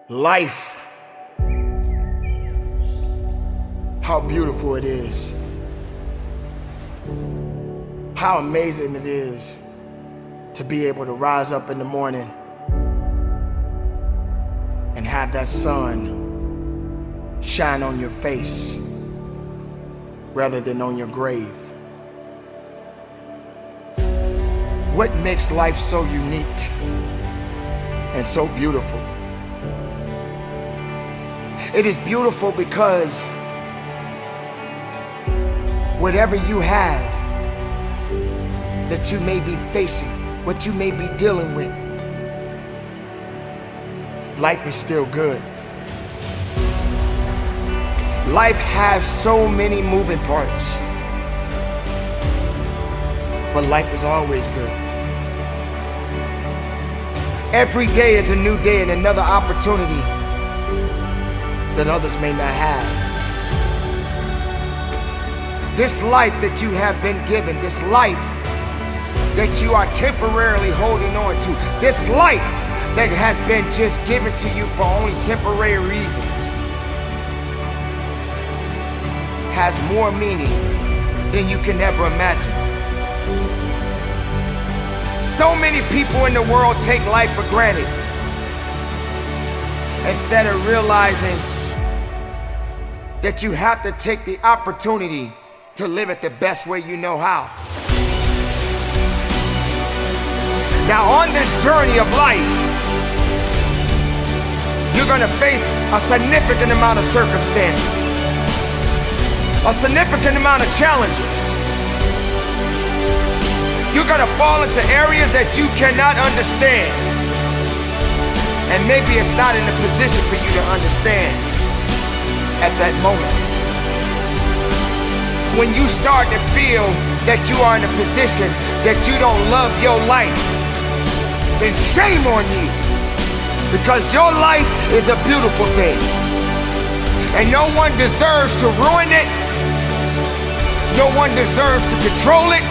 Life, how beautiful it is. How amazing it is to be able to rise up in the morning and have that sun shine on your face rather than on your grave. What makes life so unique and so beautiful? It is beautiful because whatever you have that you may be facing, what you may be dealing with, life is still good. Life has so many moving parts, but life is always good. Every day is a new day and another opportunity that others may not have. This life that you have been given, this life that you are temporarily holding on to, this life that has been just given to you for only temporary reasons, has more meaning than you can ever imagine. So many people in the world take life for granted instead of realizing that you have to take the opportunity to live it the best way you know how. Now on this journey of life, you're gonna face a significant amount of circumstances, a significant amount of challenges. You're gonna fall into areas that you cannot understand, and maybe it's not in a position for you to understand at that moment. When you start to feel that you are in a position that you don't love your life, then shame on you, because your life is a beautiful thing and no one deserves to ruin it. No one deserves to control it.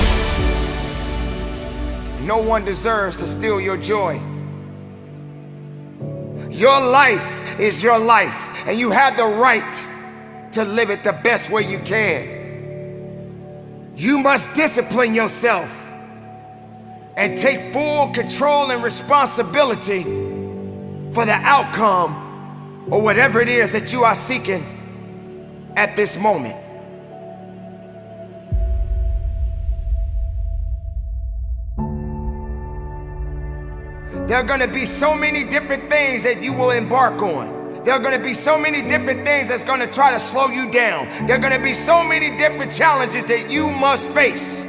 No one deserves to steal your joy. Your life is your life, and you have the right to live it the best way you can. You must discipline yourself and take full control and responsibility for the outcome or whatever it is that you are seeking at this moment. There are gonna be so many different things that you will embark on. There are gonna be so many different things that's gonna try to slow you down. There are gonna be so many different challenges that you must face.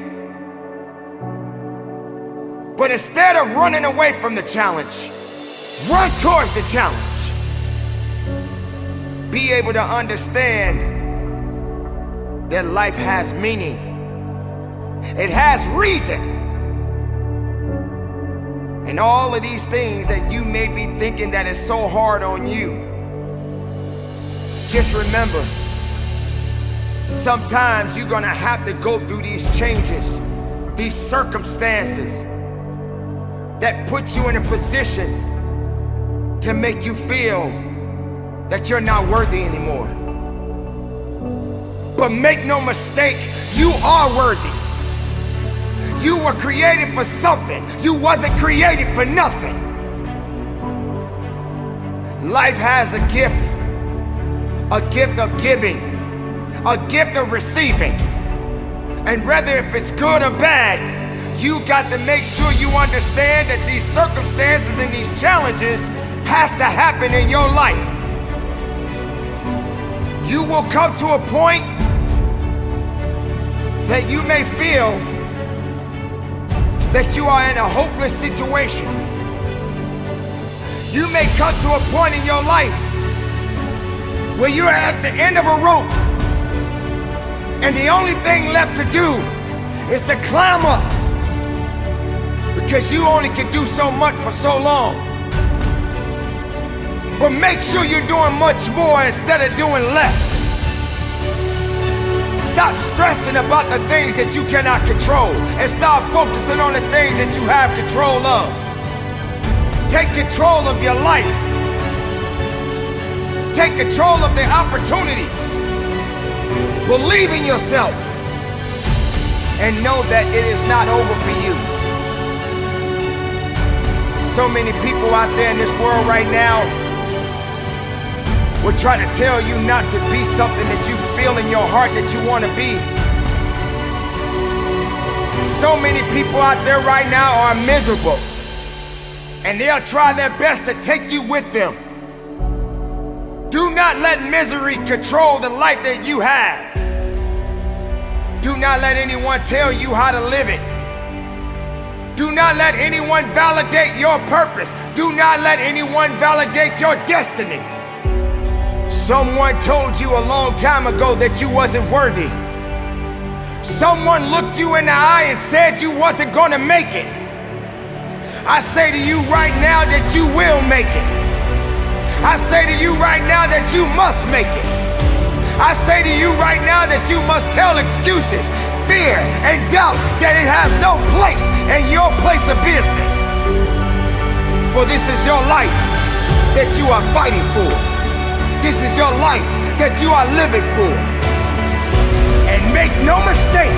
But instead of running away from the challenge, run towards the challenge. Be able to understand that life has meaning. It has reason. And all of these things that you may be thinking that is so hard on you, just remember, sometimes you're gonna have to go through these changes, these circumstances that puts you in a position to make you feel that you're not worthy anymore. But make no mistake, you are worthy. You were created for something. You wasn't created for nothing. Life has a gift of giving, a gift of receiving. And whether if it's good or bad, you got to make sure you understand that these circumstances and these challenges has to happen in your life. You will come to a point that you may feel that you are in a hopeless situation. You may come to a point in your life where you're at the end of a rope and the only thing left to do is to climb up, because you only can do so much for so long. But make sure you're doing much more instead of doing less. Stop stressing about the things that you cannot control and start focusing on the things that you have control of. Take control of your life. Take control of the opportunities. Believe in yourself. And know that it is not over for you. So many people out there in this world right now will try to tell you not to be something that you feel in your heart that you want to be. So many people out there right now are miserable, and they'll try their best to take you with them. Do not let misery control the life that you have. Do not let anyone tell you how to live it. Do not let anyone validate your purpose. Do not let anyone validate your destiny. Someone told you a long time ago that you wasn't worthy. Someone looked you in the eye and said you wasn't gonna make it. I say to you right now that you will make it. I say to you right now that you must make it. I say to you right now that you must tell excuses, fear, and doubt that it has no place in your place of business. For this is your life that you are fighting for. This is your life that you are living for. And make no mistake,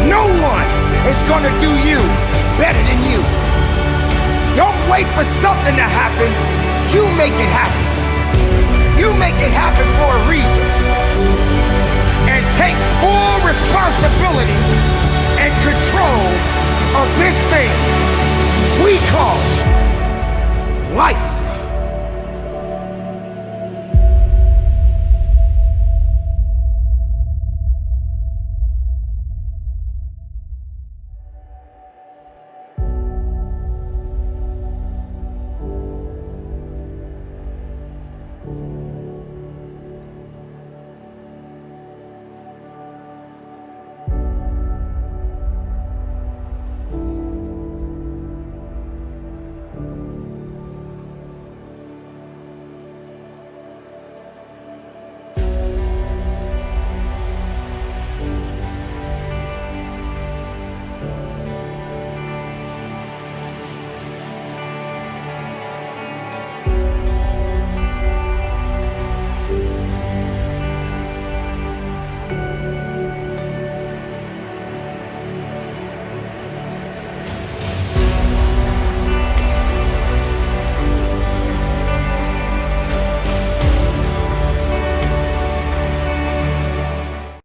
no one is gonna do you better than you. Don't wait for something to happen. You make it happen. You make it happen for a reason. And take full responsibility and control of this thing we call life.